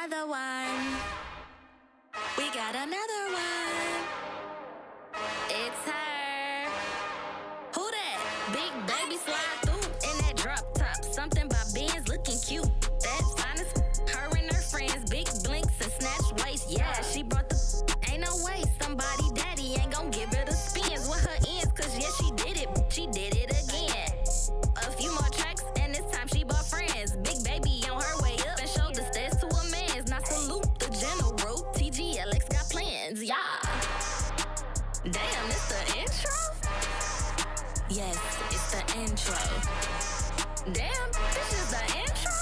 another one. We got another one. It's her. Who that? Big baby slide through in that drop top. Something by Benz looking cute. That's finest. Her and her friends, big blinks and snatch waist. Yeah, she brought the. Ain't no way somebody daddy ain't gon' give her the spins with her ends. Cause yeah, she did it. She did it again. A few more tracks and this time she bought friends. Big baby on her way up and showed the stairs to a man's. Now salute the general. TGLX got plans, yeah. Damn, it's the intro? Yes, it's the intro. Damn, this is the intro?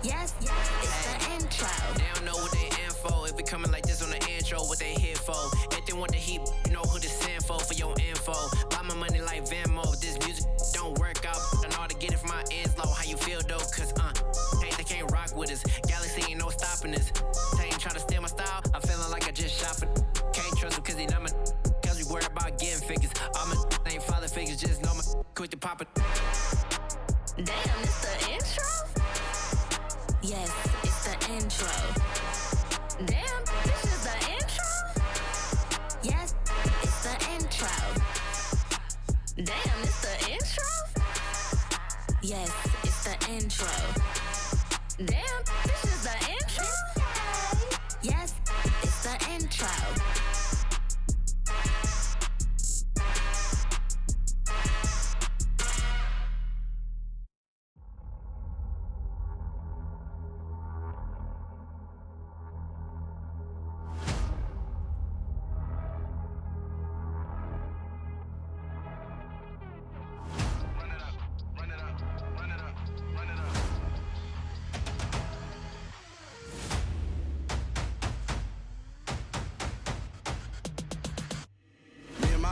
Yes, it's the intro. They don't know what they in for. If we coming like this on the intro, what they here for? If they want the heat, you know who to send for your info. Buy my money like Venmo. This music don't work out. I know how to get it from my ends low. How you feel though? Cause hey, they can't rock with us. Galaxy ain't no stopping us. They ain't trying to steal my style. I'm feeling like I just shopping. Can't trust them cause they not my. Cause we worried about getting figures. All my ain't father figures. Just know my quick to pop it. Damn, it's the intro? Yes, it's the intro. Damn, this is the intro? Yes, it's the intro. Damn, it's the intro? Yes, it's the intro. Damn, this is the intro? Yes, it's the intro.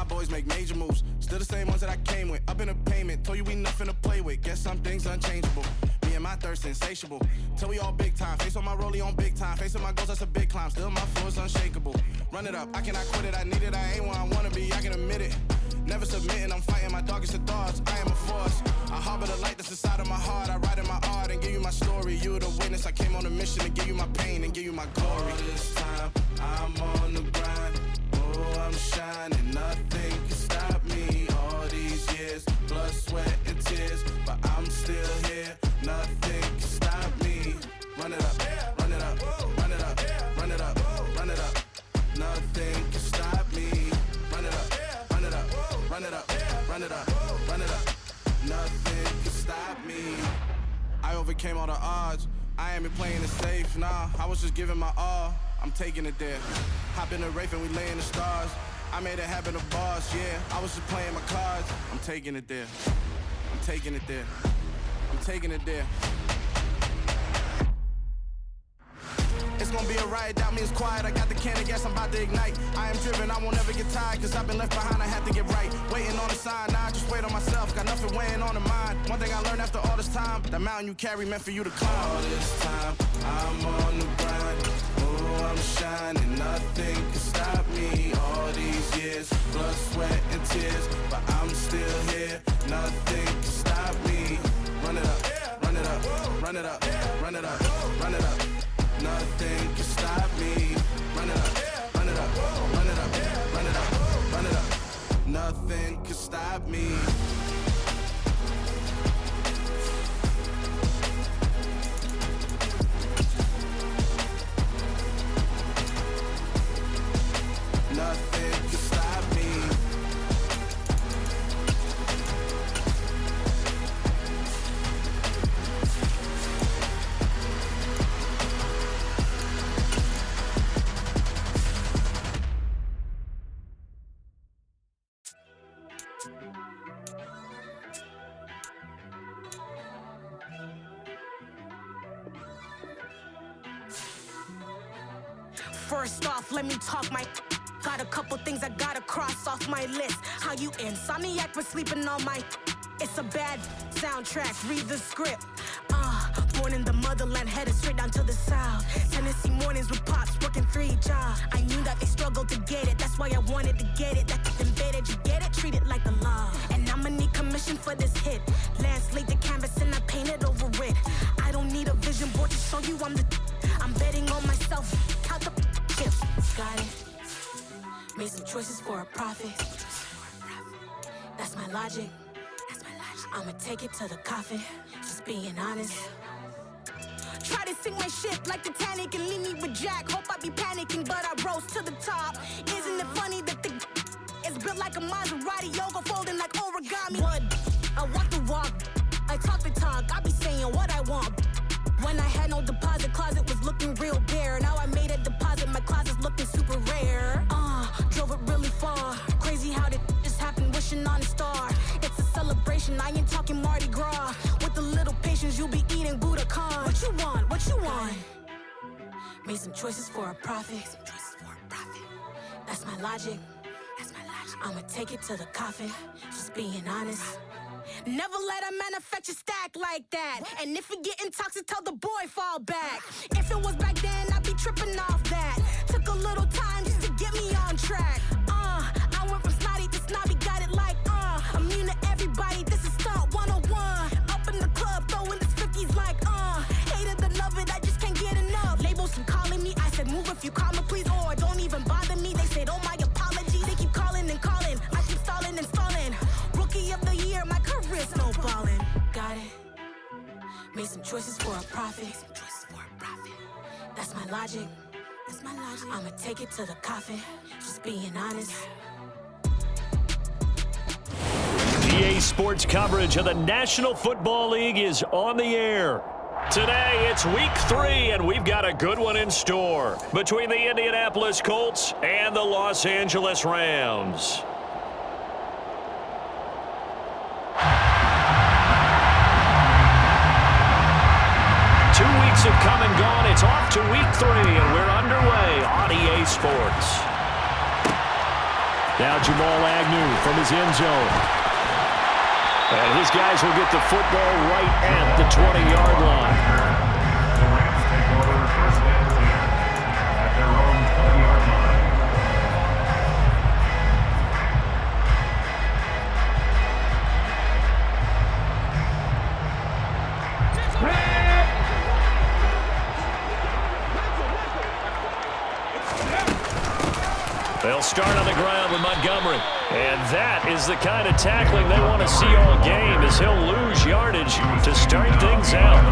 Boys make major moves, still the same ones that I came with. Up in the payment, told you we nothing to play with. Guess some things unchangeable. Me and my thirst insatiable. Till we all big time. Face on my rollie on big time. Facing my goals, that's a big climb. Still my flow is unshakable. Run it up, I cannot quit it. I need it, I ain't where I wanna be. I can admit it. Never submitting, I'm fighting my darkest of thoughts. I am a force. I harbor the light that's inside of my heart. I write in my art and give you my story. You the witness. I came on a mission to give you my pain and give you my glory. All this time, I'm on the grind. Oh, I'm shining, nothing can stop me. All these years, blood, sweat, and tears, but I'm still here. Nothing can stop me. Run it up, run it up, run it up, run it up, run it up. Nothing can stop me. Run it up, run it up, run it up, run it up, run it up. Nothing can stop me. I overcame all the odds. I ain't been playing it safe, nah. I was just giving my all. I'm taking it there. Hop in the Wraith and we lay in the stars. I made it happen to boss, yeah. I was just playing my cards. I'm taking it there. I'm taking it there. I'm taking it there. It's gonna be a riot, doubt me it's quiet. I got the can of gas, I'm about to ignite. I am driven, I won't ever get tired. Cause I've been left behind, I have to get right. Waiting on the sign, now I just wait on myself. Got nothing weighing on the mind. One thing I learned after all this time, the mountain you carry meant for you to climb. All this time, I'm on the grind. Oh, I'm shining, nothing can stop me. All these years, blood, sweat, and tears, but I'm still here. Nothing can stop me. Run it up, run it up, run it up, run it up, run it up. Nothing can stop me. Run it up, run it up, run it up, run it up, run it up. Nothing can stop me. Nothing can stop me. First off, let me talk my. Got a couple things I gotta cross off my list. How you insomniac for sleeping on my. It's a bad soundtrack, read the script. Born in the motherland, headed straight down to the south. Tennessee mornings with pops, working 3 jobs. I knew that they struggled to get it, that's why I wanted to get it. That embedded, you get it, treat it like the law. And I'ma need commission for this hit. Lance laid the canvas and I painted over it. I don't need a vision board to show you I'm the. choices for a profit. That's my logic. I'ma take it to the coffin. Just being honest. Try to sink my ship like Titanic and leave me with Jack. Hope I be panicking, but I rose to the top. Isn't it funny that the is built like a Maserati, yoga folding like origami? What? I walk the walk, I talk the talk. I be saying what I want. When I had no deposit, closet was looking real bare. Now I made a deposit, my closet's looking super rare. Drove it really far. Crazy how did just happen, wishing on a star. It's a celebration, I ain't talking Mardi Gras. With a little patience, you'll be eating Budokan. What you want? What you want? Made some choices for a profit. That's my logic. I'ma take it to the coffin. Just being honest. Never let a manufacture stack like that. And if it getting toxic, tell the boy fall back. If it was back then, I'd be tripping off that. Took a little time just to get me on track. I went from snotty to snobby, got it like immune to everybody, this is stunt 101. Up in the club, throwing this 50s like hate it, I love it, I just can't get enough. Labels keep calling me, I said move if you call me please, or don't even bother me. They said oh my apology, they keep calling and calling. I keep stalling and stalling. Rookie of the year, my career snowballing. Got it. Made some choices for a profit. That's my logic. I'ma take it to the coffin. Just being honest. EA Sports coverage of the National Football League is on the air. Today, it's week 3, and we've got a good one in store between the Indianapolis Colts and the Los Angeles Rams. 2 weeks have come and gone. It's off to week 3, and we're underway on EA Sports. Now Jamal Agnew from his end zone. And his guys will get the football right at the 20-yard line. The Rams take over first and 10 at their own 20-yard line. They'll start on the ground with Montgomery. And that is the kind of tackling they want to see all game, as he'll lose yardage to start things out.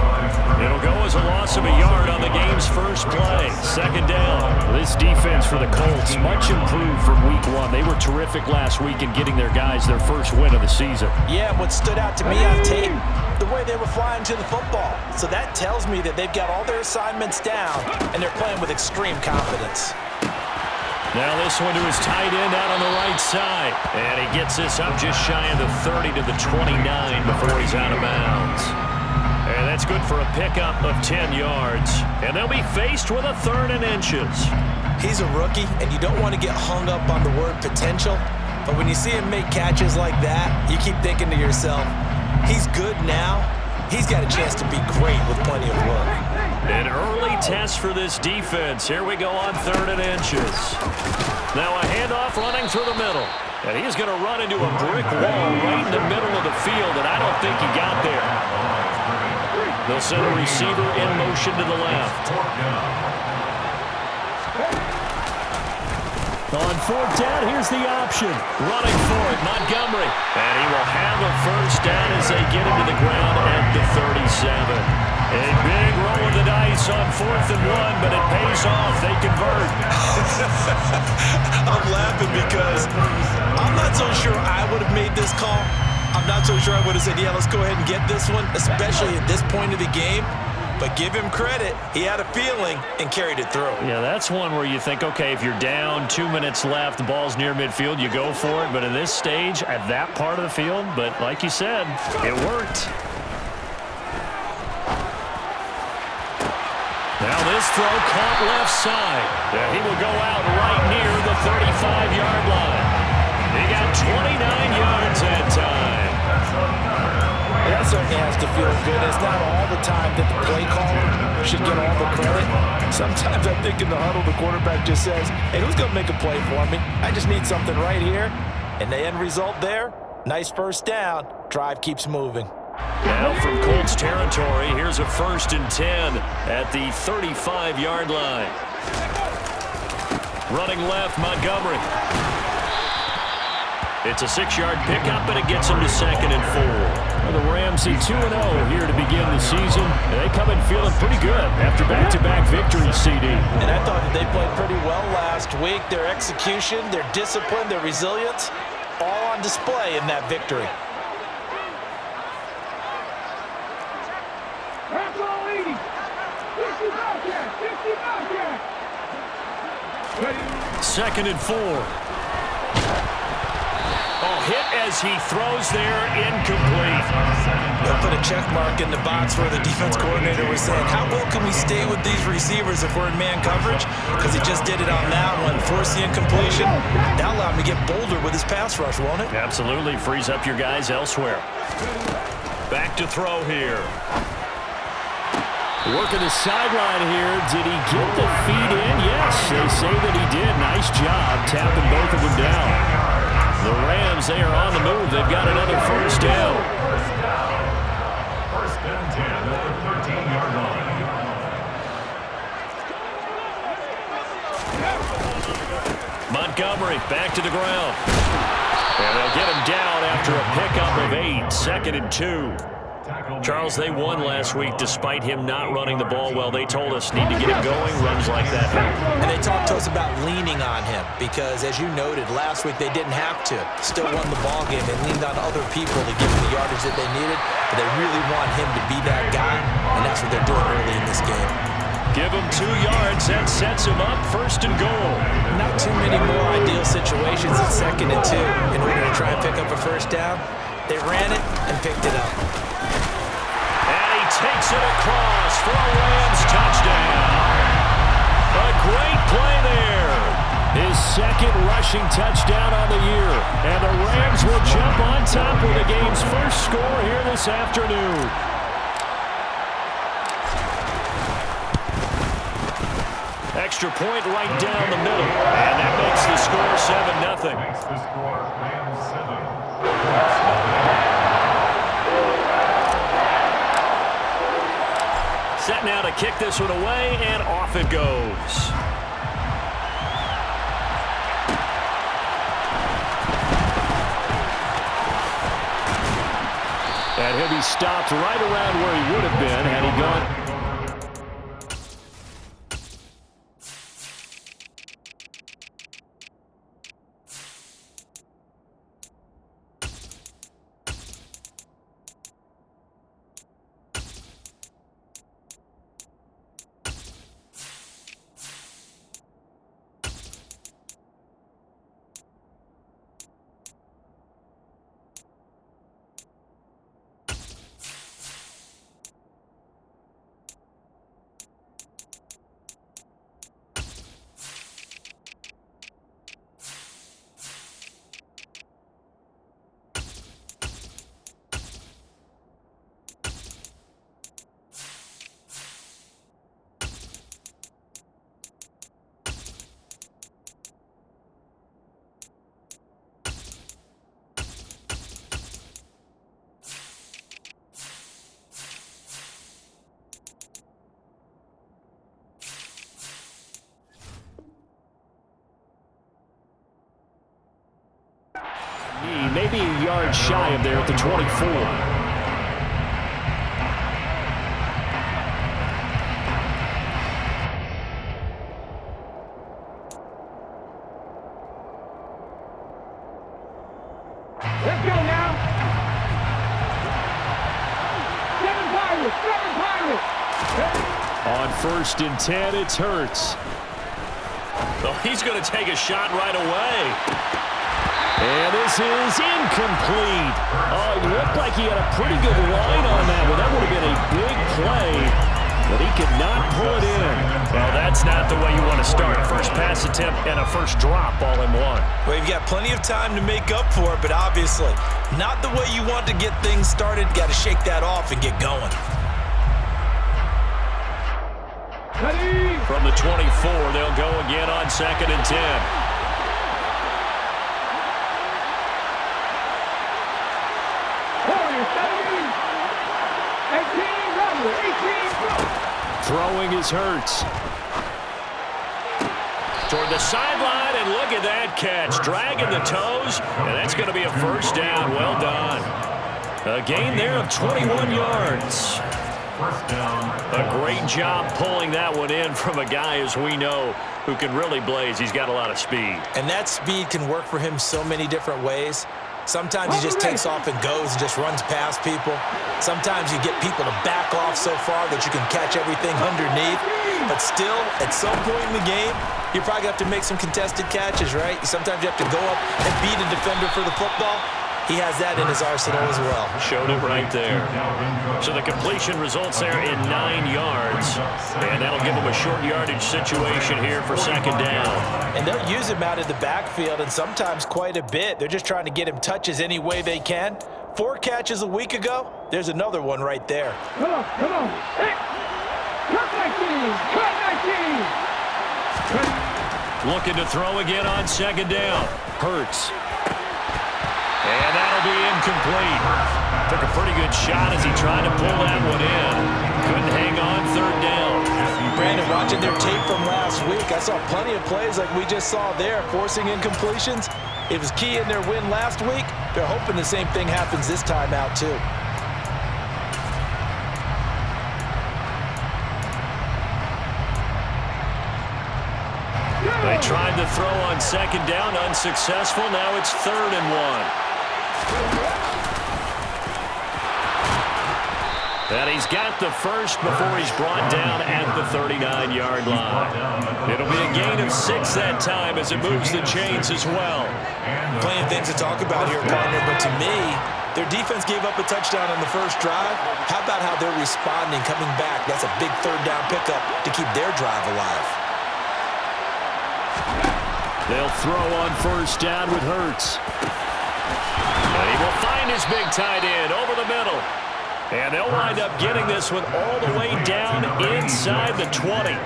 It'll go as a loss of a yard on the game's first play. Second down. This defense for the Colts, much improved from week 1. They were terrific last week in getting their guys their first win of the season. Yeah, what stood out to me on tape, the way they were flying to the football. So that tells me that they've got all their assignments down, and they're playing with extreme confidence. Now this one to his tight end out on the right side. And he gets this up just shy of the 30 to the 29 before he's out of bounds. And that's good for a pickup of 10 yards. And they'll be faced with a 3rd and inches. He's a rookie, and you don't want to get hung up on the word potential. But when you see him make catches like that, you keep thinking to yourself, he's good now. He's got a chance to be great with plenty of work. An early test for this defense. Here we go on 3rd and inches. Now a handoff running through the middle. And he's going to run into a brick wall right in the middle of the field, and I don't think he got there. They'll send a receiver in motion to the left. On 4th down, here's the option. Running for it, Montgomery. And he will have a first down as they get into the ground at the 37. A big roll of the dice on 4th and 1, but it pays off. They convert. I'm laughing because I'm not so sure I would have made this call. I'm not so sure I would have said, yeah, let's go ahead and get this one, especially at this point of the game. But give him credit. He had a feeling and carried it through. Yeah, that's one where you think, okay, if you're down, 2 minutes left, the ball's near midfield, you go for it. But in this stage, at that part of the field, but like you said, it worked. Now this throw caught left side. Yeah, he will go out right near the 35-yard line. He got 29 yards that time. That certainly has to feel good. It's not all the time that the play caller should get all the credit. Sometimes I think in the huddle, the quarterback just says, hey, who's going to make a play for me? I just need something right here. And the end result there, nice first down. Drive keeps moving. Now from Colts territory, here's a 1st and 10 at the 35-yard line. Running left, Montgomery. It's a 6-yard pickup, and it gets them to 2nd and 4. Well, the Rams at 2-0 here to begin the season. And they come in feeling pretty good after back-to-back victories, CD. And I thought that they played pretty well last week. Their execution, their discipline, their resilience, all on display in that victory. Second and 4. Oh, hit as he throws there, incomplete. They'll put a check mark in the box where the defense coordinator was saying, how well can we stay with these receivers if we're in man coverage? Because he just did it on that one, forced the incompletion. That'll allow him to get bolder with his pass rush, won't it? Absolutely, frees up your guys elsewhere. Back to throw here. Working the sideline here. Did he get the feet in? Yes, they say that he did. Nice job tapping both of them down. The Rams, they are on the move. They've got another first down. First and 10 at the 13-yard line. Montgomery back to the ground. And they'll get him down after a pickup of 8. 2nd and 2. Charles, they won last week despite him not running the ball well. They told us need to get him going, runs like that. And they talked to us about leaning on him because, as you noted, last week they didn't have to. Still won the ball game. They leaned on other people to give them the yardage that they needed, but they really want him to be that guy, and that's what they're doing early in this game. Give him 2 yards. That sets him up 1st and goal. Not too many more ideal situations at 2nd and 2 in order to try and pick up a first down. They ran it and picked it up. Takes it across for a Rams touchdown. A great play there. His 2nd rushing touchdown on the year. And the Rams will jump on top with the game's first score here this afternoon. Extra point right down the middle. And that makes the score 7-0. Makes the score Rams 7. Set now to kick this one away, and off it goes. And he'll be stopped right around where he would have been had he gone. Maybe a yard shy of there at the 24. Let's go now. 7 Pirates. On 1st and 10, it's Hurts. Oh, he's going to take a shot right away. And this is incomplete. Oh, it looked like he had a pretty good line on that one. That would have been a big play, but he could not pull it in. Well, that's not the way you want to start. First pass attempt and a first drop all in one. Well, you've got plenty of time to make up for it, but obviously not the way you want to get things started. Got to shake that off and get going. From the 24, they'll go again on 2nd and 10. Throwing is Hurts. Toward the sideline, and look at that catch. Dragging the toes, and that's going to be a first down. Well done. A gain there of 21 yards. A great job pulling that one in from a guy, as we know, who can really blaze. He's got a lot of speed. And that speed can work for him so many different ways. Sometimes he just takes off and goes and just runs past people. Sometimes you get people to back off so far that you can catch everything underneath. But still, at some point in the game, you probably have to make some contested catches, right? Sometimes you have to go up and beat a defender for the football. He has that in his arsenal as well. Showed it right there. So the completion results there in 9 yards. And that'll give him a short yardage situation here for second down. And they'll use him out of the backfield, and sometimes quite a bit. They're just trying to get him touches any way they can. 4 catches a week ago. There's another one right there. Come on, come on. Hey, cut 19, cut 19. Looking to throw again on second down. Hurts. And that'll be incomplete. Took a pretty good shot as he tried to pull that one in. Couldn't hang on third down. Brandon, watching their tape from last week, I saw plenty of plays like we just saw there, forcing incompletions. It was key in their win last week. They're hoping the same thing happens this time out, too. They tried to throw on second down, unsuccessful. Now it's 3rd and 1. And he's got the first before he's brought down at the 39-yard line. It'll be a gain of 6 that time as it moves the chains as well. Plenty of things to talk about here, partner, but to me, their defense gave up a touchdown on the first drive. How about how they're responding, coming back? That's a big third down pickup to keep their drive alive. They'll throw on first down with Hurts. And he will find his big tight end over the middle. And they'll wind up getting this one all the way down inside the 20.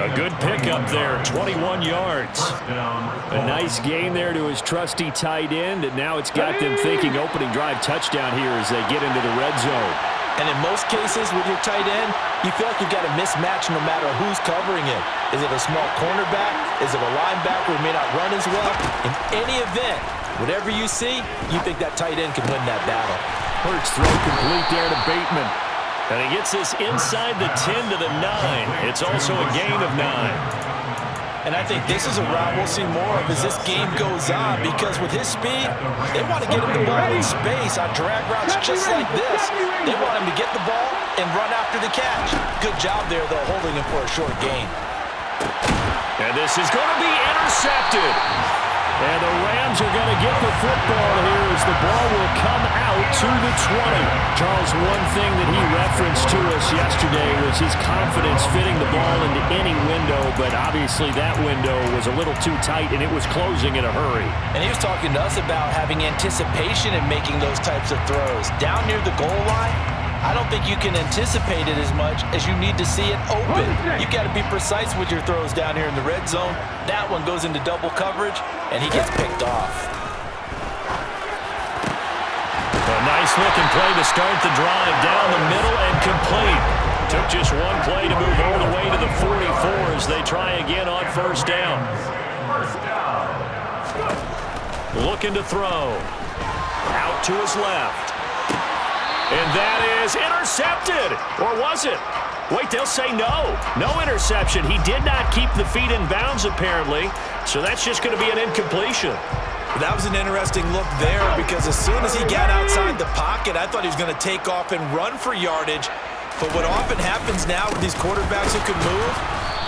A good pickup there, 21 yards. A nice gain there to his trusty tight end, and now it's got them thinking opening drive touchdown here as they get into the red zone. And in most cases with your tight end, you feel like you've got a mismatch no matter who's covering it. Is it a small cornerback? Is it a linebacker who may not run as well? In any event, whatever you see, you think that tight end can win that battle. Hurts throw complete there to Bateman. And he gets this inside the 10 to the 9. It's also a gain of 9. And I think this is a route we'll see more of as this game goes on, because with his speed, they want to get him the ball in space on drag routes just like this. They want him to get the ball and run after the catch. Good job there, though, holding him for a short gain. And this is going to be intercepted. And the Rams are going to get the football here as the ball will come out to the 20. Charles, one thing that he referenced to us yesterday was his confidence fitting the ball into any window, but obviously that window was a little too tight and it was closing in a hurry. And he was talking to us about having anticipation in making those types of throws. Down near the goal line, I don't think you can anticipate it as much as you need to see it open. You've got to be precise with your throws down here in the red zone. That one goes into double coverage, and he gets picked off. A nice-looking play to start the drive down the middle and complete. Took just one play to move all the way to the 44 as they try again on first down. Looking to throw. Out to his left. And that is intercepted. Or was it? Wait, they'll say no. No interception. He did not keep the feet in bounds, apparently. So that's just going to be an incompletion. That was an interesting look there, because as soon as he got outside the pocket, I thought he was going to take off and run for yardage. But what often happens now with these quarterbacks who can move,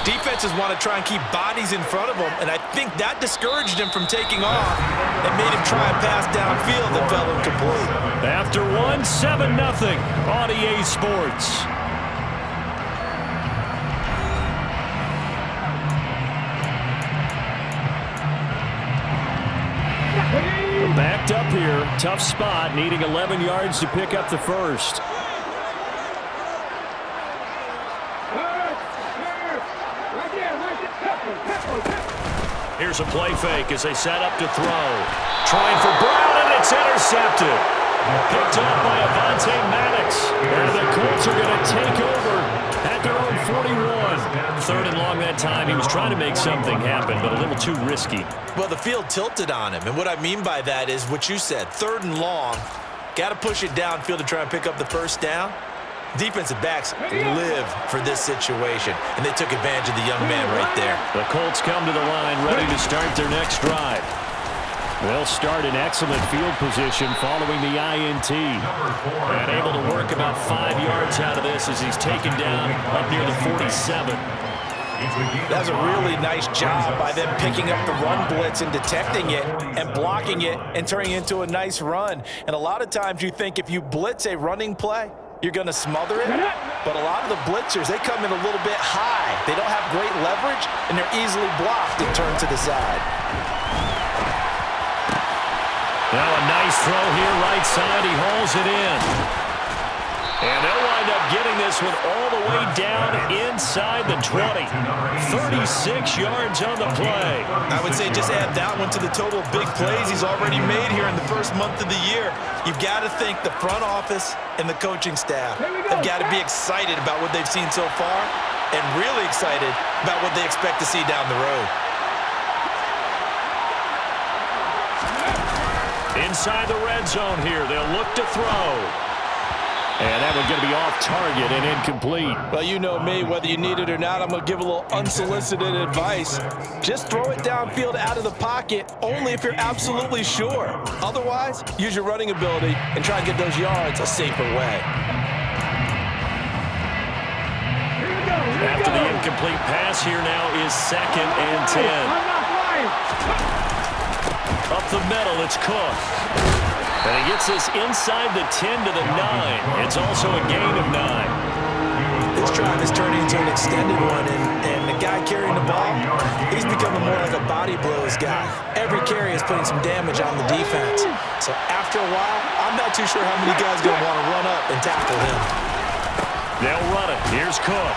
defenses want to try and keep bodies in front of them, and I think that discouraged him from taking off and made him try and pass downfield that fell incomplete. After 1, 7-0 on EA Sports. Backed up here, tough spot, needing 11 yards to pick up the first. Here's a play fake as they set up to throw. Trying for Brown, and it's intercepted. Picked off by Avonte Maddox. And the Colts are going to take over at their own 41. 3rd and long that time. He was trying to make something happen, but a little too risky. Well, the field tilted on him, and what I mean by that is what you said, 3rd and long. Got to push it downfield to try and pick up the first down. Defensive backs live for this situation, and they took advantage of the young man right there. The Colts come to the line ready to start their next drive. They'll start in excellent field position following the INT. And able to work about 5 yards out of this as he's taken down up near the 47. That's a really nice job by them picking up the run blitz and detecting it and blocking it and turning it into a nice run. And a lot of times you think if you blitz a running play, you're going to smother it. But a lot of the blitzers, they come in a little bit high. They don't have great leverage, and they're easily blocked and turned to the side. Now a nice throw here right side. He hauls it in. And they'll wind up getting this one all the way down inside the 20. 36 yards on the play. I would say just add that one to the total of big plays he's already made here in the first month of the year. You've got to think the front office and the coaching staff have got to be excited about what they've seen so far and really excited about what they expect to see down the road. Inside the red zone here, they'll look to throw. And that one's going to be off target and incomplete. Well, you know me, whether you need it or not, I'm going to give a little unsolicited advice. Just throw it downfield out of the pocket, only if you're absolutely sure. Otherwise, use your running ability and try and get those yards a safer way. After the incomplete pass here now is 2nd and 10. Up the middle, it's Cook. And he gets this inside the 10 to the 9. It's also a gain of 9. This drive is turning into an extended one, and the guy carrying the ball, he's becoming more like a body blows guy. Every carry is putting some damage on the defense. So after a while, I'm not too sure how many guys are going to want to run up and tackle him. They'll run it. Here's Cook.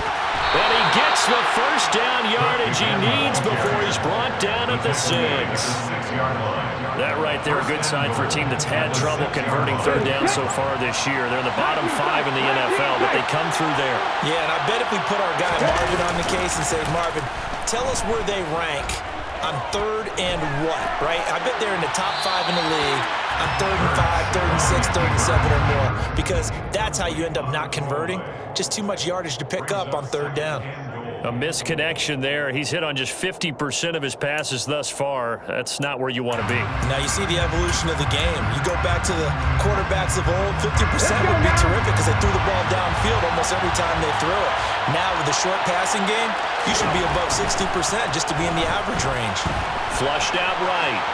And he gets the first down yardage he needs before he's brought down at the 6. That right there, a good sign for a team that's had trouble converting 3rd down so far this year. They're in the bottom 5 in the NFL, but they come through there. Yeah, and I bet if we put our guy Marvin on the case and say, Marvin, tell us where they rank on 3rd and what, right? I bet they're in the top 5 in the league on 3rd and 5, 3rd and 6, 3rd and 7 or more, because that's how you end up not converting. Just too much yardage to pick up on 3rd down. A misconnection there. He's hit on just 50% of his passes thus far. That's not where you want to be. Now you see the evolution of the game. You go back to the quarterbacks of old, 50% would be terrific because they threw the ball downfield almost every time they threw it. Now with the short passing game, you should be above 60% just to be in the average range. Flushed out right.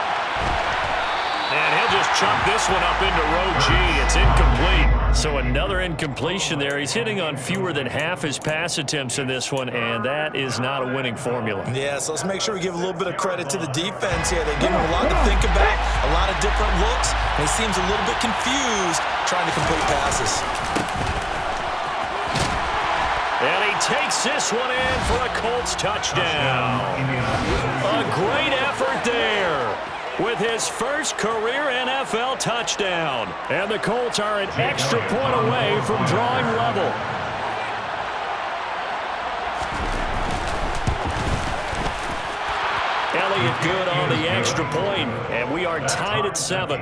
And he'll just chunk this one up into row G. It's incomplete. So another incompletion there. He's hitting on fewer than half his pass attempts in this one, and that is not a winning formula. Yeah, so let's make sure we give a little bit of credit to the defense here. They give him a lot to think about, a lot of different looks, and he seems a little bit confused trying to complete passes. And he takes this one in for a Colts touchdown. A great effort there with his first career NFL touchdown. And the Colts are an extra point away from drawing level. Elliott good on the extra point, and we are tied at 7.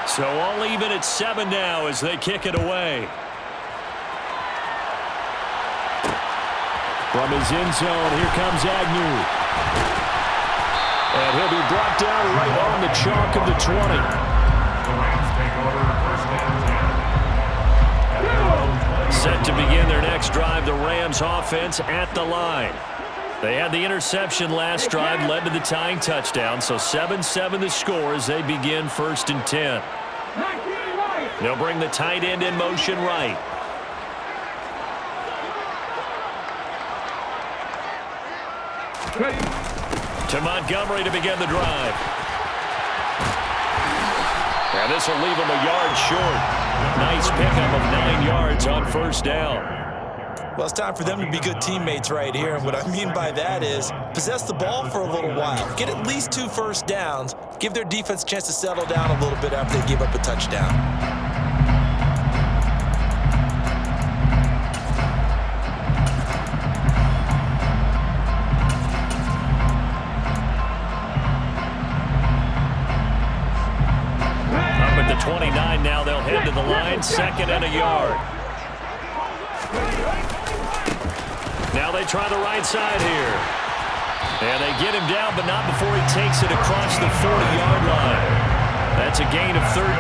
So all even at 7 now as they kick it away. From his end zone, here comes Agnew. And he'll be brought down right on the chalk of the 20. The Rams take over 1st and 10. Set to begin their next drive, the Rams offense at the line. They had the interception last drive, led to the tying touchdown, so 7-7 the score as they begin 1st and 10. They'll bring the tight end in motion right. To Montgomery to begin the drive. And this will leave him a yard short. Nice pickup of 9 yards on 1st down. Well, it's time for them to be good teammates right here. And what I mean by that is possess the ball for a little while. Get at least 2 first downs. Give their defense a chance to settle down a little bit after they give up a touchdown. Up at the 29 now, they'll head to the line, 2nd and a yard. Now they try the right side here. And they get him down, but not before he takes it across the 40-yard line. That's a gain of 13,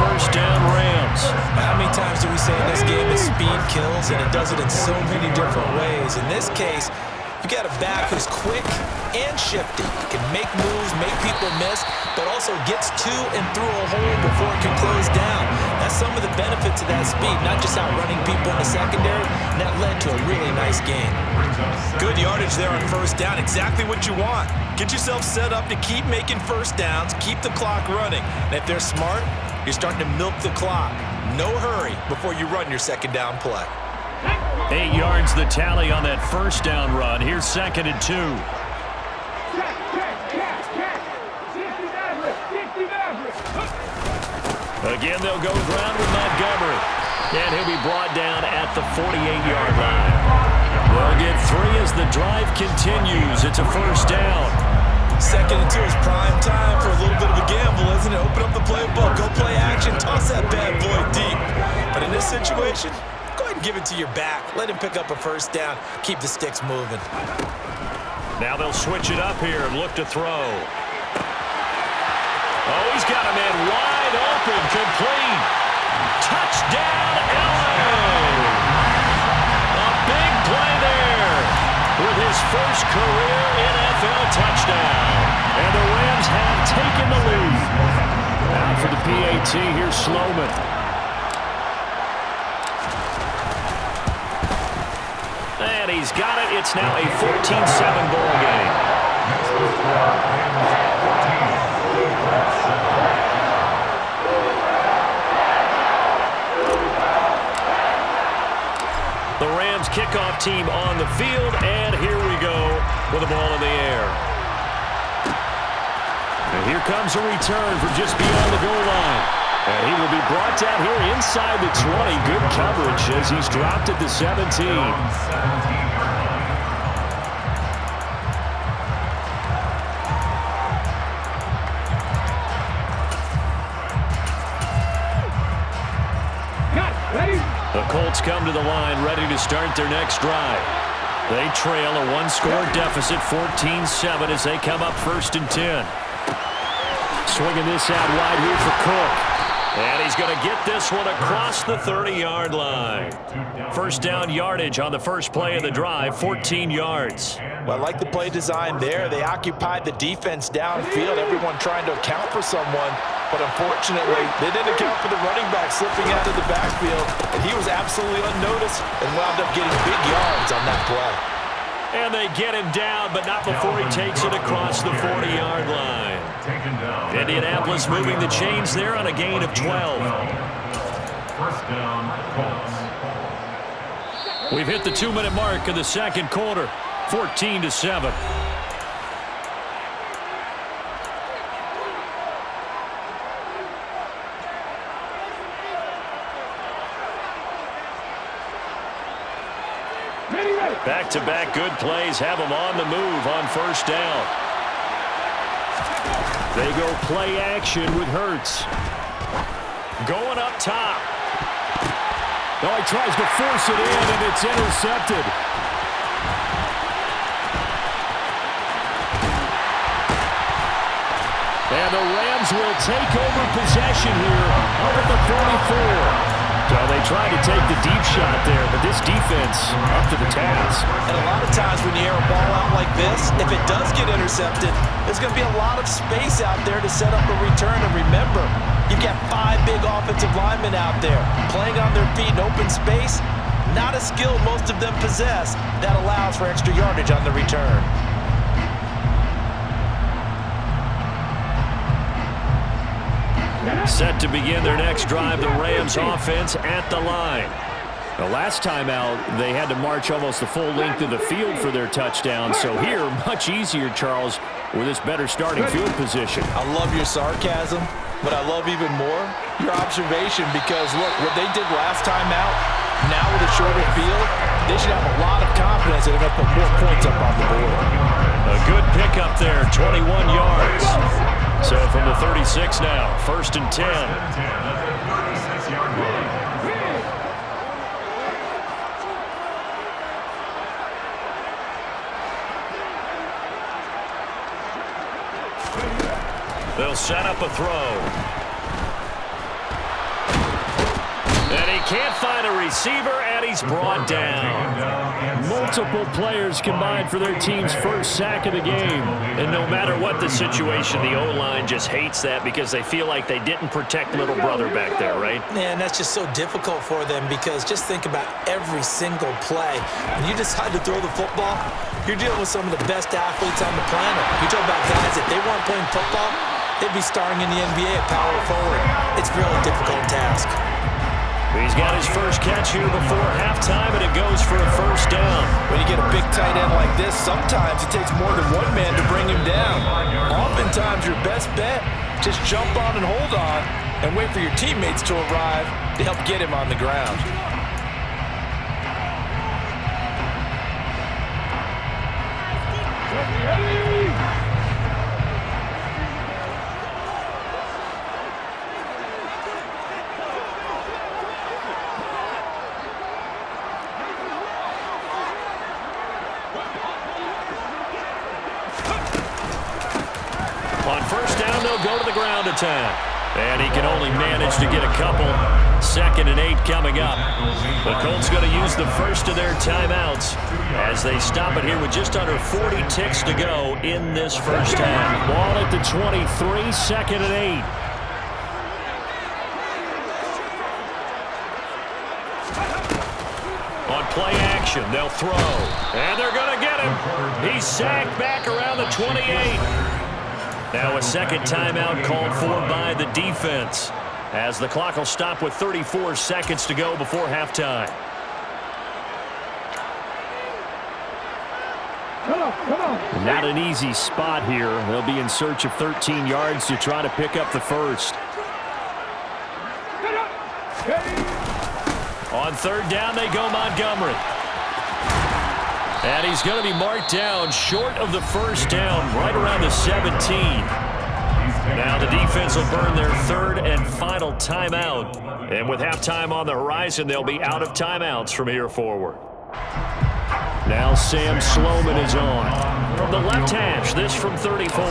first down Rams. How many times do we say in this game that speed kills, and it does it in so many different ways? In this case, you got a back who's quick and shifty. Can make moves, make people miss, but also gets to and through a hole before it can close down. That's some of the benefits of that speed, not just outrunning people in the secondary, and that led to a really nice game. Good yardage there on first down, exactly what you want. Get yourself set up to keep making first downs, keep the clock running. And if they're smart, you're starting to milk the clock. No hurry before you run your second down play. 8 yards the tally on that first down run. Here's 2nd and 2. Again, they'll go ground with Montgomery. And he'll be brought down at the 48-yard line. They'll get 3 as the drive continues. It's a first down. 2nd and 2 is prime time for a little bit of a gamble, isn't it? Open up the playbook, go play action, toss that bad boy deep. But in this situation, go ahead and give it to your back. Let him pick up a first down. Keep the sticks moving. Now they'll switch it up here and look to throw. Oh, he's got a man wide open, complete. Touchdown, LA! A big play there with his first career NFL touchdown. And the Rams have taken the lead. Out for the PAT, here's Sloman. And he's got it. It's now a 14-7 ball game. The Rams kickoff team on the field, and here we go with the ball in the air. And here comes a return from just beyond the goal line. And he will be brought down here inside the 20. Good coverage as he's dropped at the 17. The Colts come to the line ready to start their next drive. They trail a 1-score deficit, 14-7 as they come up 1st and 10. Swinging this out wide here for Cook. And he's going to get this one across the 30-yard line. First down yardage on the first play of the drive, 14 yards. Well, I like the play design there. They occupied the defense downfield, everyone trying to account for someone. But unfortunately, they didn't account for the running back slipping out of the backfield. And he was absolutely unnoticed and wound up getting big yards on that play. And they get him down, but not before he takes it across the 40-yard line. Indianapolis moving the chains there on a gain of 12. First down, Colts. We've hit the 2-minute mark of the second quarter, 14-7. Back-to-back good plays have them on the move on first down. They go play action with Hurts. Going up top. Oh, he tries to force it in, and it's intercepted. And the Rams will take over possession here up at the 44. So they tried to take the deep shot there, but this defense up to the task. And a lot of times when you air a ball out like this, if it does get intercepted, there's going to be a lot of space out there to set up a return. And remember, you've got 5 big offensive linemen out there playing on their feet in open space. Not a skill most of them possess that allows for extra yardage on the return. Set to begin their next drive, the Rams offense at the line. The last time out, they had to march almost the full length of the field for their touchdown. So here, much easier, Charles, with this better starting field position. I love your sarcasm, but I love even more your observation because, look, what they did last time out, now with a shorter field, they should have a lot of confidence that they're going to put more points up on the board. A good pickup there, 21 yards. So from the 36 now, 1st and 10. They'll set up a throw. And he can't find a receiver, and he's brought down. Multiple players combined for their team's first sack of the game. And no matter what the situation, the O-line just hates that because they feel like they didn't protect little brother back there, right? Man, that's just so difficult for them because just think about every single play. When you decide to throw the football, you're dealing with some of the best athletes on the planet. You talk about guys that they weren't playing football, they'd be starring in the NBA at power forward. It's a really difficult task. He's got his first catch here before halftime, and it goes for a first down. When you get a big tight end like this, sometimes it takes more than one man to bring him down. Oftentimes, your best bet, just jump on and hold on and wait for your teammates to arrive to help get him on the ground. On first down, they'll go to the ground attack. And he can only manage to get a couple. 2nd and 8 coming up. The Colts going to use the first of their timeouts as they stop it here with just under 40 ticks to go in this first half. Ball at the 23, 2nd and 8. On play action, they'll throw. And they're going to get him. He's sacked back around the 28. Now a second timeout called for by the defense as the clock will stop with 34 seconds to go before halftime. Not an easy spot here. They'll be in search of 13 yards to try to pick up the first. On third down, they go Montgomery. And he's going to be marked down short of the first down, right around the 17. Now the defense will burn their third and final timeout. And with halftime on the horizon, they'll be out of timeouts from here forward. Now Sam Sloman is on. From the left hash, this from 34.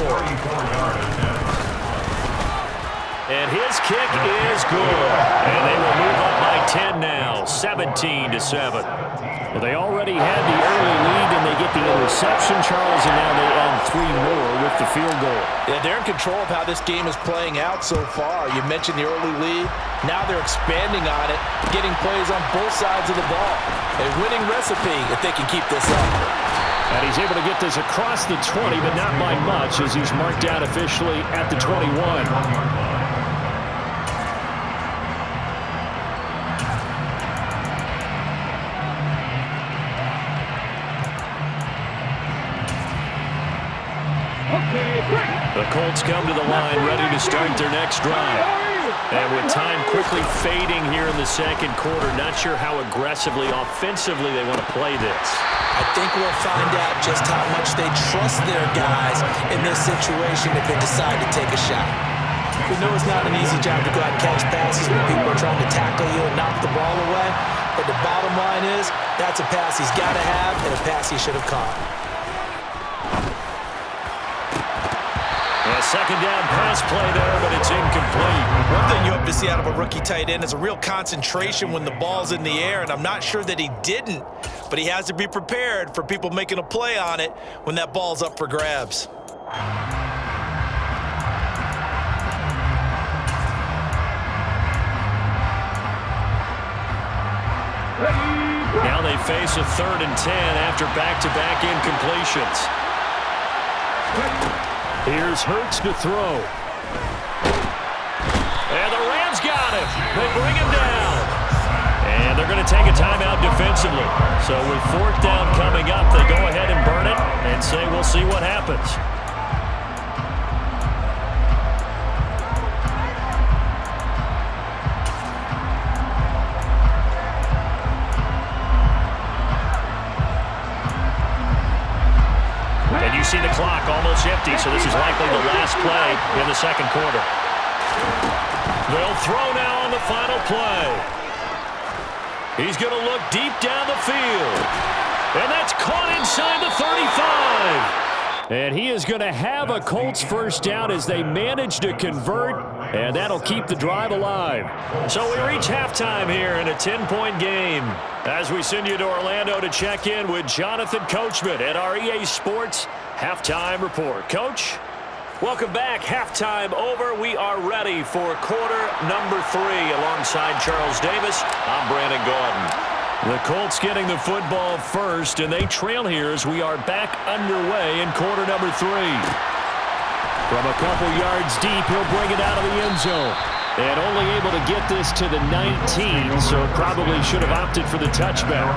And his kick is good. And they will move up by 10 now, 17-7. Well, they already had the early lead, and they get the interception, Charles, and now they add 3 more with the field goal. Yeah, they're in control of how this game is playing out so far. You mentioned the early lead. Now they're expanding on it, getting plays on both sides of the ball. A winning recipe if they can keep this up. And he's able to get this across the 20, but not by much, as he's marked down officially at the 21. The Colts come to the line ready to start their next drive. And with time quickly fading here in the second quarter, not sure how aggressively, offensively they want to play this. I think we'll find out just how much they trust their guys in this situation if they decide to take a shot. We know it's not an easy job to go out and catch passes when people are trying to tackle you and knock the ball away. But the bottom line is, that's a pass he's got to have and a pass he should have caught. A second down pass play there, but it's incomplete. One thing you hope to see out of a rookie tight end is a real concentration when the ball's in the air, and I'm not sure that he didn't, but he has to be prepared for people making a play on it when that ball's up for grabs. Now they face a 3rd and 10 after back-to-back incompletions. Here's Hurts to throw. And the Rams got him. They bring him down. And And they're going to take a timeout defensively. So with fourth down coming up, they go ahead and burn it and say we'll see what happens. And you see the clock almost empty, so this is likely the last play in the second quarter. They'll throw now on the final play. He's going to look deep down the field. And that's caught inside the 35. And he is going to have a Colts first down as they manage to convert, and that'll keep the drive alive. So we reach halftime here in a 10-point game as we send you to Orlando to check in with Jonathan Coachman at our EA Sports Halftime Report. Coach? Welcome back. Halftime over. We are ready for quarter number 3 alongside Charles Davis. I'm Brandon Gaudin. The Colts getting the football first, and they trail here as we are back underway in quarter number 3. From a couple yards deep, he'll bring it out of the end zone. And only able to get this to the 19, so probably should have opted for the touchback.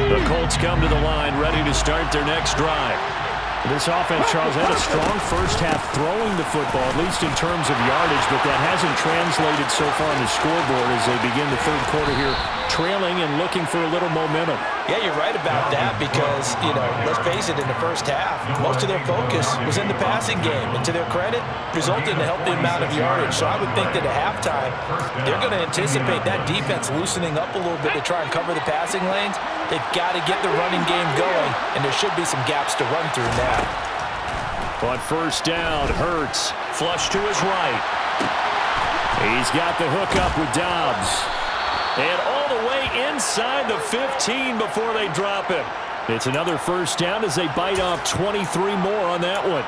The Colts come to the line, ready to start their next drive. This offense, Charles, had a strong first half throwing the football, at least in terms of yardage, but that hasn't translated so far on the scoreboard as they begin the third quarter here, trailing and looking for a little momentum. Yeah, you're right about that because, let's face it, in the first half, most of their focus was in the passing game. And to their credit, resulted in a healthy amount of yardage. So I would think that at halftime, they're going to anticipate that defense loosening up a little bit to try and cover the passing lanes. They've got to get the running game going, and there should be some gaps to run through now. On first down, Hurts, flush to his right. He's got the hook up with Dobbs. And all the way inside the 15 before they drop him. It's another first down as they bite off 23 more on that one.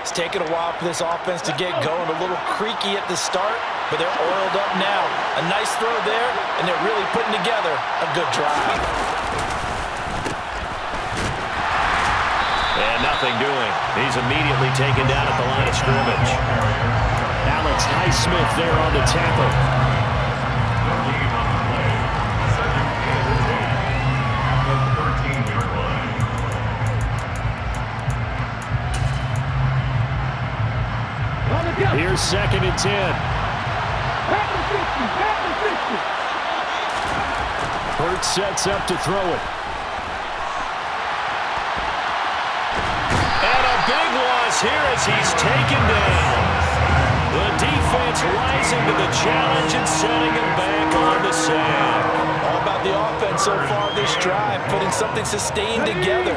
It's taken a while for this offense to get going. A little creaky at the start, but they're oiled up now. A nice throw there, and they're really putting together a good drive. And nothing doing. He's immediately taken down at the line of scrimmage. Alex Highsmith there on the tackle. Here's 2nd and 10. Hurts sets up to throw it. And a big loss here as he's taken down. The defense rising to the challenge and setting him back on the sand. All about the offense so far this drive, putting something sustained together.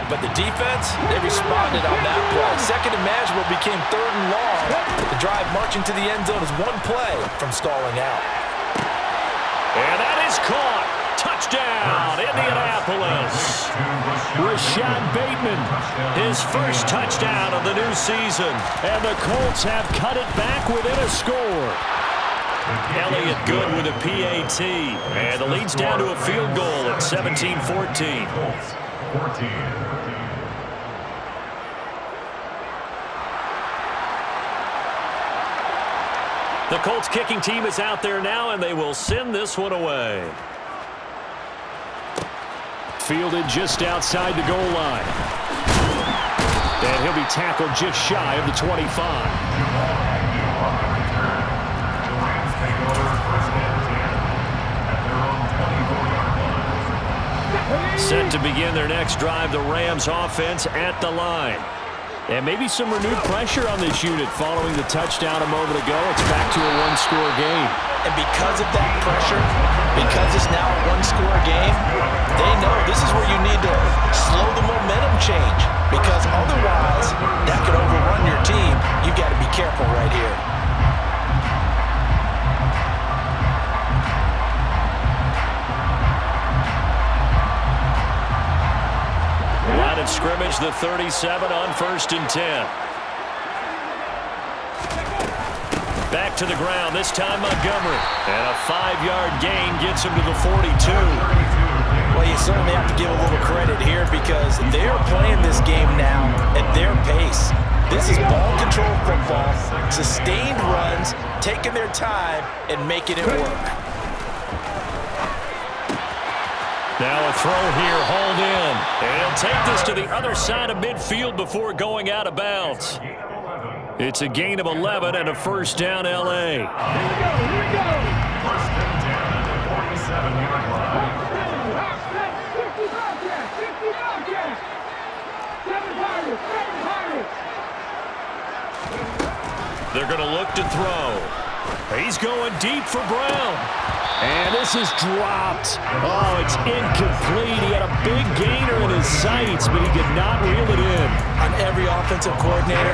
But the defense, they responded on that play. 2nd and manageable became 3rd and long. The drive marching to the end zone is one play from stalling out. And that is caught. Touchdown, Indianapolis. Rashad Bateman, his first touchdown of the new season. And the Colts have cut it back within a score. Elliott Good with a PAT. And the lead's down to a field goal at 17-14. The Colts kicking team is out there now, and they will send this one away. Fielded just outside the goal line. And he'll be tackled just shy of the 25. Set to begin their next drive, the Rams offense at the line. And maybe some renewed pressure on this unit following the touchdown a moment ago. It's back to a one-score game. And because of that pressure, because it's now a one-score game, they know this is where you need to slow the momentum change. Because otherwise, that could overrun your team. You've got to be careful right here. Line of scrimmage, the 37 on 1st and 10. Back to the ground, this time Montgomery. And a 5-yard gain gets him to the 42. Well, Well, you certainly have to give a little credit here because they're playing this game now at their pace. This is ball control football, sustained runs, taking their time and making it work. Now a throw here, hauled in. And he'll take this to the other side of midfield before going out of bounds. It's a gain of 11 and a first down, L.A. Here we go. First and 10 at the 47-yard line. They're going to look to throw. He's going deep for Brown. And this is dropped. Oh, it's incomplete. He had a big gainer in his sights, but he could not reel it in. On every offensive coordinator,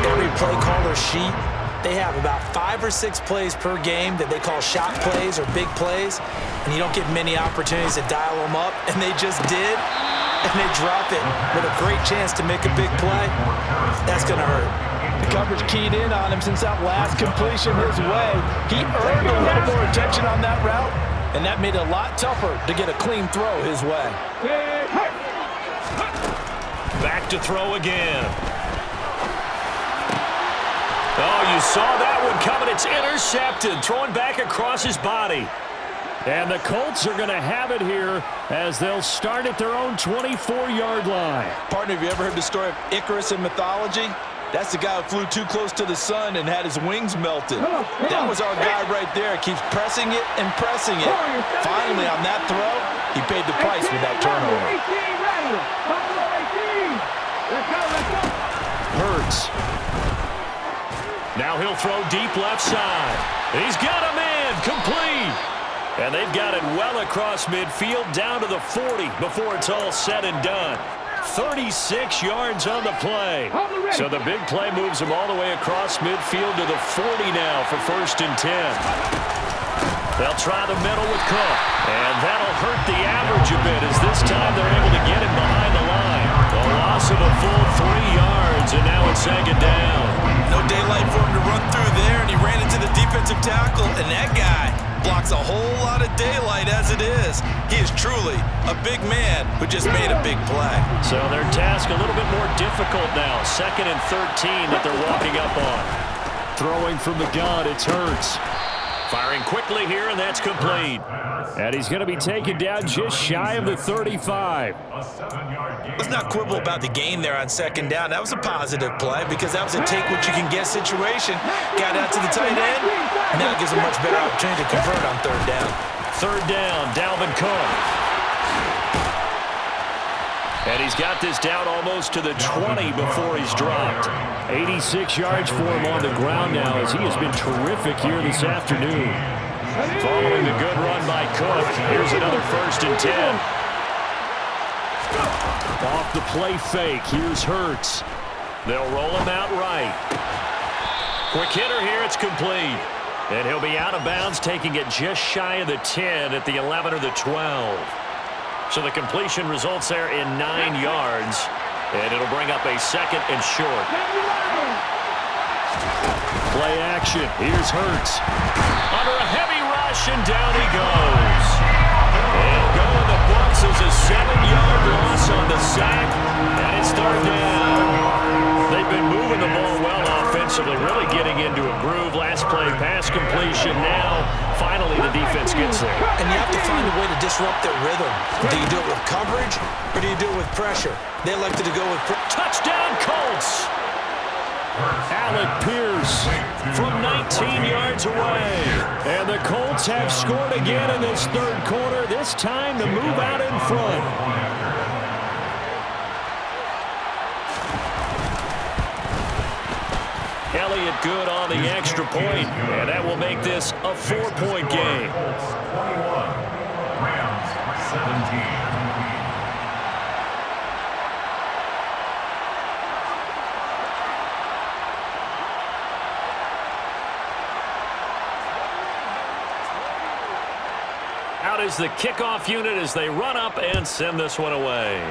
every play caller sheet, they have about 5 or 6 plays per game that they call shot plays or big plays, and you don't get many opportunities to dial them up, and they just did, and they drop it with a great chance to make a big play. That's going to hurt. The coverage keyed in on him since that last completion his way. He earned a little more attention on that route, and that made it a lot tougher to get a clean throw his way. Back to throw again. Oh, you saw that one coming. It's intercepted, throwing back across his body. And the Colts are going to have it here as they'll start at their own 24-yard line. Partner, have you ever heard the story of Icarus in mythology? That's the guy who flew too close to the sun and had his wings melted. That was our guy right there. Keeps pressing it and pressing it. Finally, on that throw, he paid the price with that turnover. Hurts. Now he'll throw deep left side. He's got him in. Complete. And they've got it well across midfield down to the 40 before it's all said and done. 36 yards on the play. So the big play moves him all the way across midfield to the 40 now for first and 10. They'll try the middle with Cook. And that'll hurt the average a bit as this time they're able to get him behind the line. A loss of a full 3 yards, and now it's second down. No daylight for him to run through there, and he ran into the defensive tackle, and that guy blocks a whole lot of daylight as it is. He is truly a big man who just made a big play. So their task a little bit more difficult now. 2nd and 13 that they're walking up on. Throwing from the gun, it's Hurts. Firing quickly here, and that's complete. And he's going to be taken down just shy of the 35. Let's not quibble about the gain there on second down. That was a positive play because that was a take-what-you-can-get situation. Got out to the tight end. Now it gives a much better opportunity to convert on third down. Third down, Dalvin Cook. And he's got this down almost to the 20 before he's dropped. 86 yards for him on the ground now as he has been terrific here this afternoon. Following the good run by Cook, here's another first and 10. Off the play fake, here's Hurts. They'll roll him out right. Quick hitter here, it's complete. And he'll be out of bounds, taking it just shy of the 10 at the 11 or the 12. So the completion results there in 9 yards. And it'll bring up a second and short. Play action. Here's Hurts. Under a heavy rush, and down he goes. He'll go in the books as a 7-yard loss on the sack. And it's third down. They've been moving the ball well offensively, really getting into a groove. Last play, pass completion. Now, finally, the defense gets there. And you have to find a way to disrupt their rhythm. Do you do it with coverage, or do you do it with pressure? They elected to go with touchdown, Colts! Alec Pierce from 19 yards away. And the Colts have scored again in this third quarter, this time to move out in front. Elliott good on the extra point, and that will make this a 4-point game. 21, Rams 17. Out is the kickoff unit as they run up and send this one away.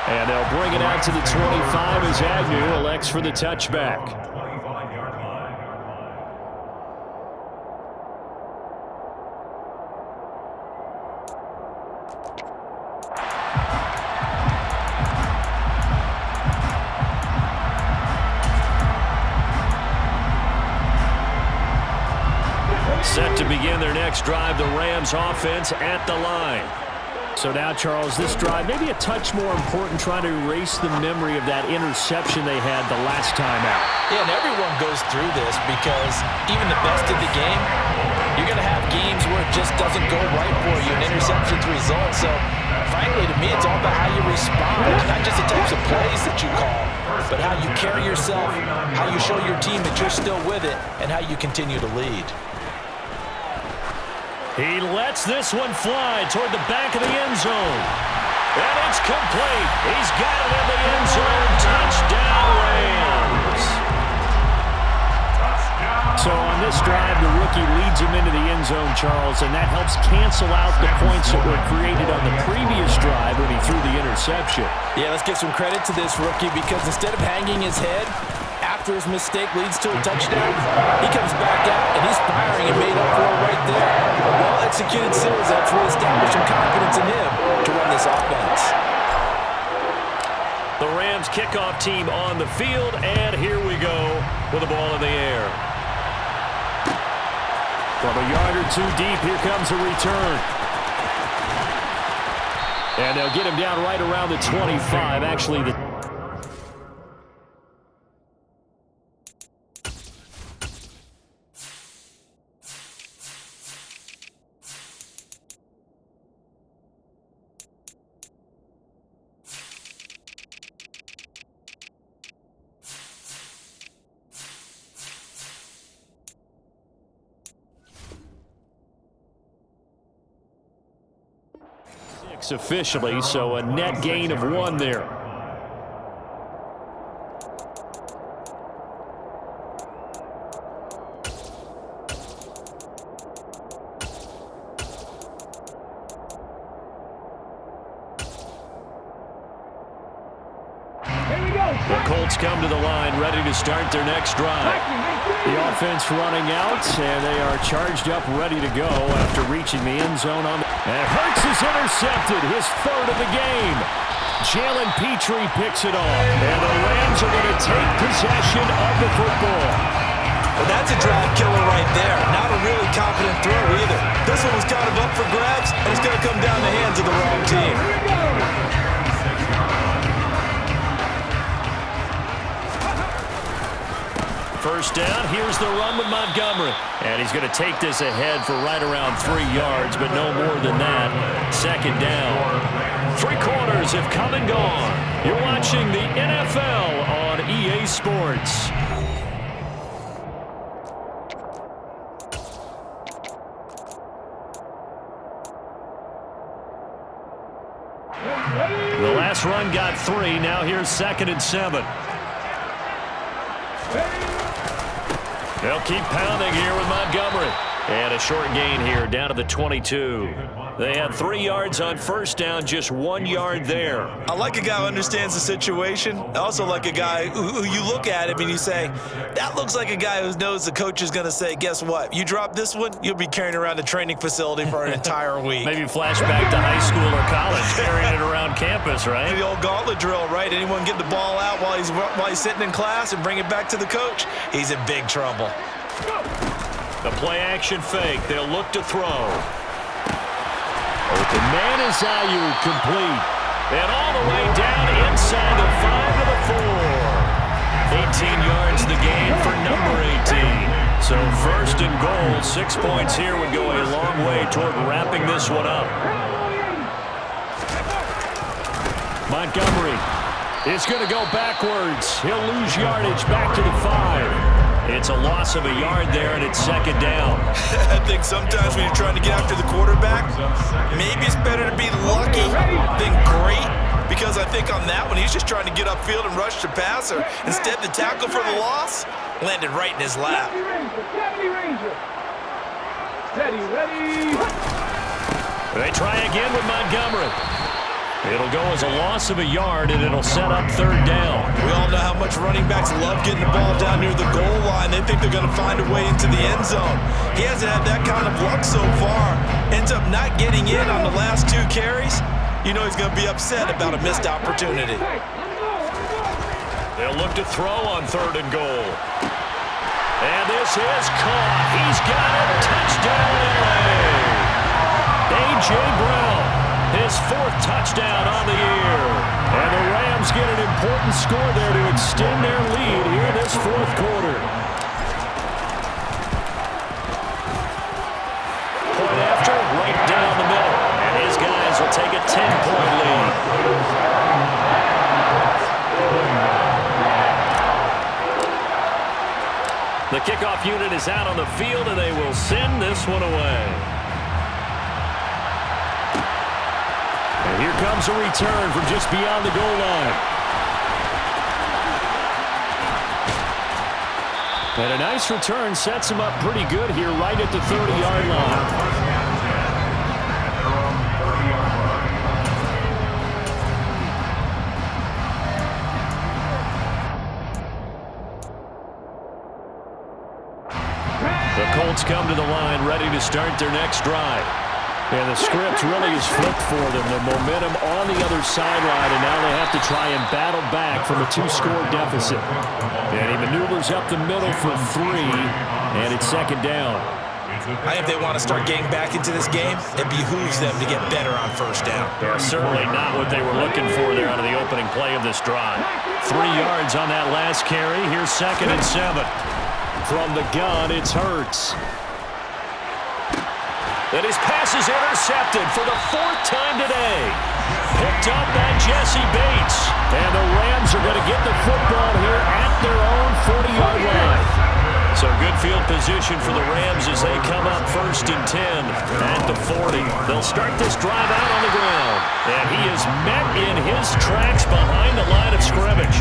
And they'll bring it out to the 25 as Agnew elects for the touchback. begin their next drive. The Rams offense at the line. So now, Charles, this drive maybe a touch more important, trying to erase the memory of that interception they had the last time out. Yeah, and everyone goes through this because even the best of the game, you're going to have games where it just doesn't go right for you, and interceptions result. So, frankly, to me, it's all about how you respond, not just the types of plays that you call, but how you carry yourself, how you show your team that you're still with it, and how you continue to lead. He lets this one fly toward the back of the end zone. And it's complete. He's got it in the end zone. Touchdown, Rams. So on this drive, the rookie leads him into the end zone, Charles, and that helps cancel out the points that were created on the previous drive when he threw the interception. Yeah, let's give some credit to this rookie because instead of hanging his head after his mistake leads to a touchdown, he comes back out and he's firing and made up for it right there. A well-executed series helps reestablish some confidence in him to run this offense. The Rams kickoff team on the field, and here we go with the ball in the air. From a yard or two deep, here comes a return. And they'll get him down right around the 25. Actually, the officially, so a net gain of 1 there. The Colts come to the line, ready to start their next drive. The offense running out, and they are charged up, ready to go after reaching the end zone. And Hurts is intercepted, his 3rd of the game. Jalen Petrie picks it off, and the Rams are going to take possession of the football. Well, that's a drive killer right there. Not a really confident throw either. This one was kind of up for grabs, and it's going to come down the hands of the wrong team. First down, here's the run with Montgomery. And he's going to take this ahead for right around 3 yards, but no more than that. 2nd down. 3 quarters have come and gone. You're watching the NFL on EA Sports. The last run got 3. Now here's 2nd and 7. They'll keep pounding here with Montgomery. And a short gain here down to the 22. They had 3 yards on first down, just 1 yard there. I like a guy who understands the situation. I also like a guy who you look at him and you say, that looks like a guy who knows the coach is going to say, guess what? You drop this one, you'll be carrying around the training facility for an entire week. Maybe flashback to high school or college, carrying it around campus, right? The old gauntlet drill, right? Anyone get the ball out while he's sitting in class and bring it back to the coach? He's in big trouble. The play-action fake. They'll look to throw. Open man is Ayuk, complete. And all the way down inside the 5 to the 4. 18 yards the game for number 18. So 1st and goal, 6 points here would go a long way toward wrapping this one up. Montgomery is going to go backwards. He'll lose yardage back to the 5. It's a loss of a yard there, and it's 2nd down. I think sometimes when you're trying to get after the quarterback, maybe it's better to be lucky than great, because I think on that one, he's just trying to get upfield and rush the passer. Instead, the tackle for the loss landed right in his lap. Steady, ready. They try again with Montgomery. It'll go as a loss of a yard, and it'll set up 3rd down. We all know how much running backs love getting the ball down near the goal line. They think they're going to find a way into the end zone. He hasn't had that kind of luck so far. Ends up not getting in on the last 2 carries. You know he's going to be upset about a missed opportunity. They'll look to throw on 3rd and goal. And this is caught. He's got it. Touchdown, LA. A.J. Brown, his 4th touchdown on the year. And the Rams get an important score there to extend their lead here in this 4th quarter. Point after, right down the middle. And his guys will take a 10-point lead. The kickoff unit is out on the field, and they will send this one away. And here comes a return from just beyond the goal line. And a nice return sets him up pretty good here right at the 30-yard line. Colts come to the line ready to start their next drive. And the script really is flipped for them. The momentum on the other sideline, and now they have to try and battle back from a 2-score deficit. And he maneuvers up the middle for 3, and it's 2nd down. I think if they want to start getting back into this game, it behooves them to get better on 1st down. Yeah, certainly not what they were looking for there out of the opening play of this drive. 3 yards on that last carry. Here's 2nd and 7. From the gun, it's Hurts. And his pass is intercepted for the 4th time today. Picked up by Jesse Bates. And the Rams are going to get the football here at their own 40-yard line. So good field position for the Rams as they come up 1st and 10 at the 40. They'll start this drive out on the ground. And he is met in his tracks behind the line of scrimmage.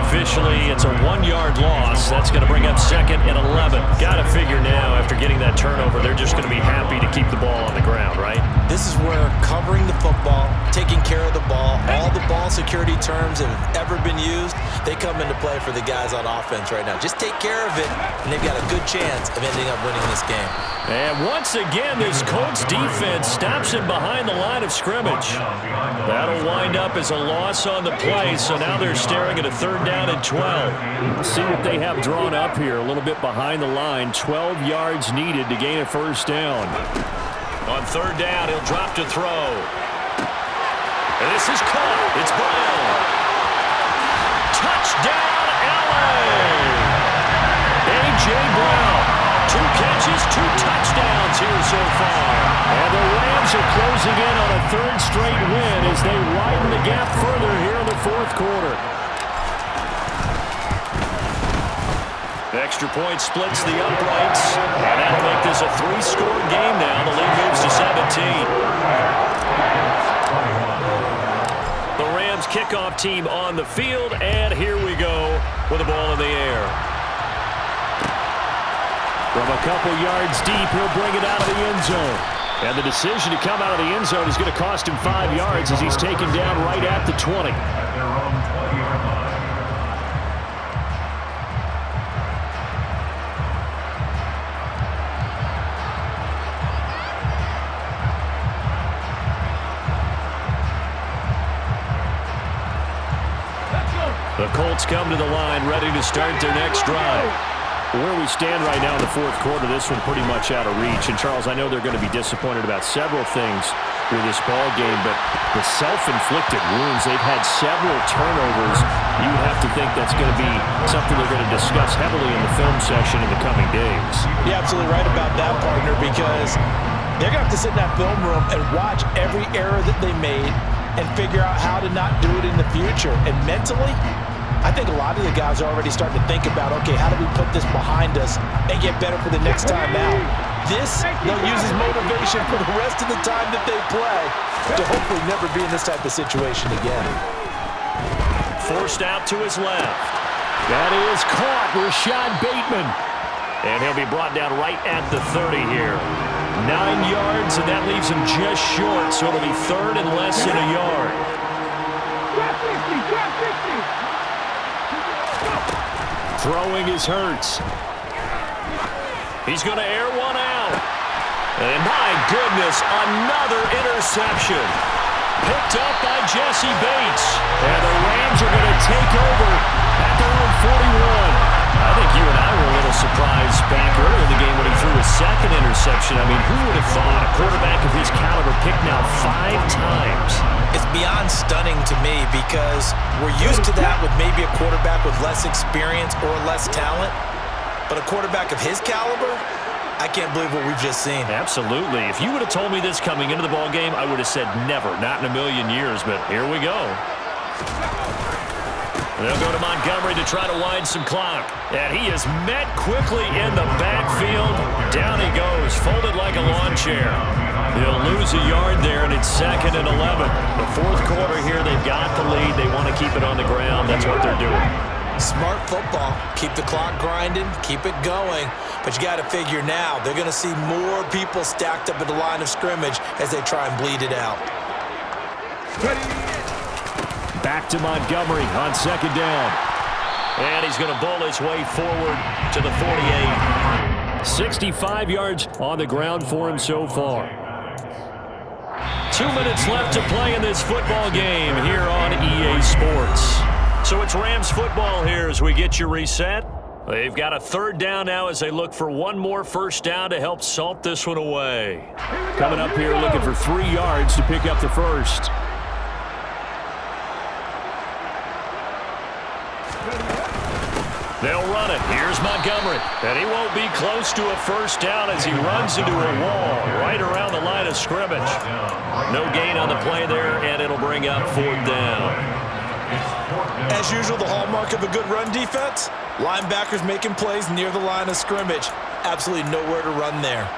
Officially, it's a 1-yard loss. That's going to bring up 2nd and 11. Got to figure now, after getting that turnover, they're just going to be happy to keep the ball on the ground, right? This is where covering the football, taking care of the ball, all the ball security terms that have ever been used, they come into play for the guys on offense right now. Just take care of it, and they've got a good chance of ending up winning this game. And once again, this Colts defense stops him behind the line of scrimmage. That'll wind up as a loss on the play, so now they're staring at a 3rd down and 12. See what they have drawn up here, a little bit behind the line. 12 yards needed to gain a 1st down. On 3rd down, he'll drop to throw. And this is caught. It's Brown. Touchdown, LA! A.J. Brown. 2 catches, 2 touchdowns here so far. And the Rams are closing in on a 3rd straight win as they widen the gap further here in the 4th quarter. Extra point splits the uprights, and that'll make this a 3-score game now. The lead moves to 17. The Rams kickoff team on the field, and here we go with the ball in the air. From a couple yards deep, he'll bring it out of the end zone. And the decision to come out of the end zone is going to cost him 5 yards as he's taken down right at the 20. The Colts come to the line ready to start their next drive. Where we stand right now in the 4th quarter, this one pretty much out of reach. And, Charles, I know they're going to be disappointed about several things with this ball game, but the self-inflicted wounds, they've had several turnovers. You have to think that's going to be something they're going to discuss heavily in the film session in the coming days. You're absolutely right about that, partner, because they're going to have to sit in that film room and watch every error that they made and figure out how to not do it in the future. And mentally, I think a lot of the guys are already starting to think about, okay, how do we put this behind us and get better for the next time out? This, they'll use as motivation for the rest of the time that they play to hopefully never be in this type of situation again. Forced out to his left. That is caught, Rashad Bateman. And he'll be brought down right at the 30 here. 9 yards, and that leaves him just short, so it'll be 3rd and less than a yard. Throwing is Hurts. He's going to air one out. And my goodness, another interception. Picked up by Jesse Bates. And the Rams are going to take over at their own 41. think you and I were a little surprised back earlier in the game when he threw his second interception. I mean, who would have thought a quarterback of his caliber picked now 5 times? It's beyond stunning to me because we're used to that with maybe a quarterback with less experience or less talent. But a quarterback of his caliber, I can't believe what we've just seen. Absolutely. If you would have told me this coming into the ball game, I would have said never, not in a million years. But here we go. They'll go to Montgomery to try to wind some clock. And he is met quickly in the backfield. Down he goes, folded like a lawn chair. He'll lose a yard there, and it's 2nd and 11. The fourth quarter here, they've got the lead. They want to keep it on the ground. That's what they're doing. Smart football. Keep the clock grinding, keep it going. But you got to figure now, they're going to see more people stacked up at the line of scrimmage as they try and bleed it out. Back to Montgomery on 2nd down. And he's going to bowl his way forward to the 48. 65 yards on the ground for him so far. 2 minutes left to play in this football game here on EA Sports. So it's Rams football here as we get you reset. They've got a 3rd down now as they look for one more first down to help salt this one away. Coming up here looking for 3 yards to pick up the first. They'll run it. Here's Montgomery. And he won't be close to a first down as he runs into a wall right around the line of scrimmage. No gain on the play there, and it'll bring up 4th down. As usual, the hallmark of a good run defense, linebackers making plays near the line of scrimmage. Absolutely nowhere to run there.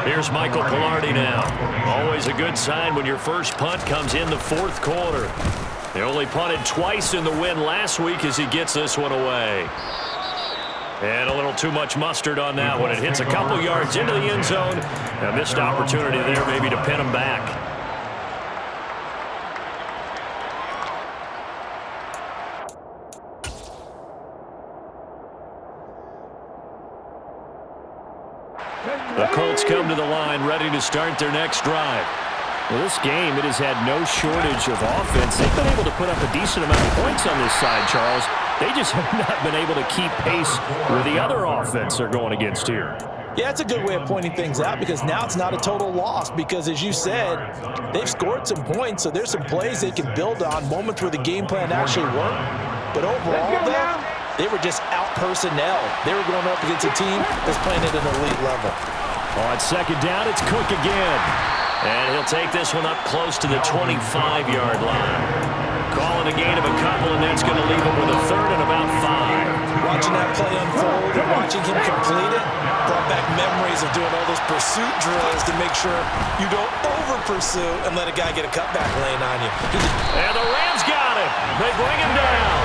Here's Michael Pilardi now. Always a good sign when your first punt comes in the 4th quarter. They only punted twice in the win last week as he gets this one away. And a little too much mustard on that one. It hits a couple yards into the end zone. A missed opportunity there maybe to pin him back. The Colts come to the line ready to start their next drive. Well, this game, it has had no shortage of offense. They've been able to put up a decent amount of points on this side, Charles. They just have not been able to keep pace with the other offense they're going against here. Yeah, it's a good way of pointing things out because now it's not a total loss because, as you said, they've scored some points, so there's some plays they can build on, moments where the game plan actually worked. But overall, though, they were just out-personnel. They were going up against a team that's playing at an elite level. On 2nd down, it's Cook again. And he'll take this one up close to the 25-yard line. Calling a gain of a couple, and that's going to leave him with a 3rd and about 5. Watching that play unfold and watching him complete it brought back memories of doing all those pursuit drills to make sure you don't over-pursue and let a guy get a cutback lane on you. And the Rams got him. They bring him down.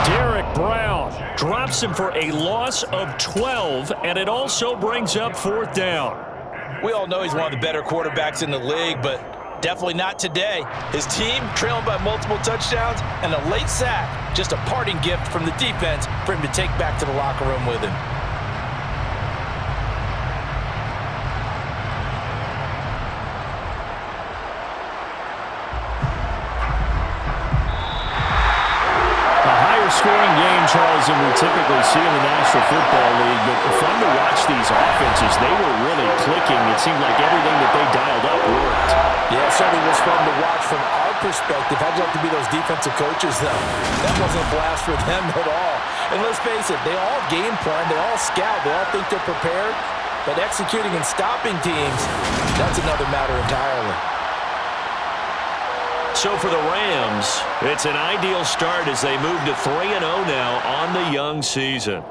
Derek Brown drops him for a loss of 12, and it also brings up 4th down. We all know he's one of the better quarterbacks in the league, but definitely not today. His team trailing by multiple touchdowns and a late sack. Just a parting gift from the defense for him to take back to the locker room with him. Scoring game, Charles, than we typically see in the National Football League, but fun to watch these offenses. They were really clicking. It seemed like everything that they dialed up worked. Yeah, it certainly was fun to watch from our perspective. I'd like to be those defensive coaches, though. That wasn't a blast for them at all. And let's face it, they all game plan, they all scout, they all think they're prepared, but executing and stopping teams, that's another matter entirely. So for the Rams, it's an ideal start as they move to 3-0 now on the young season.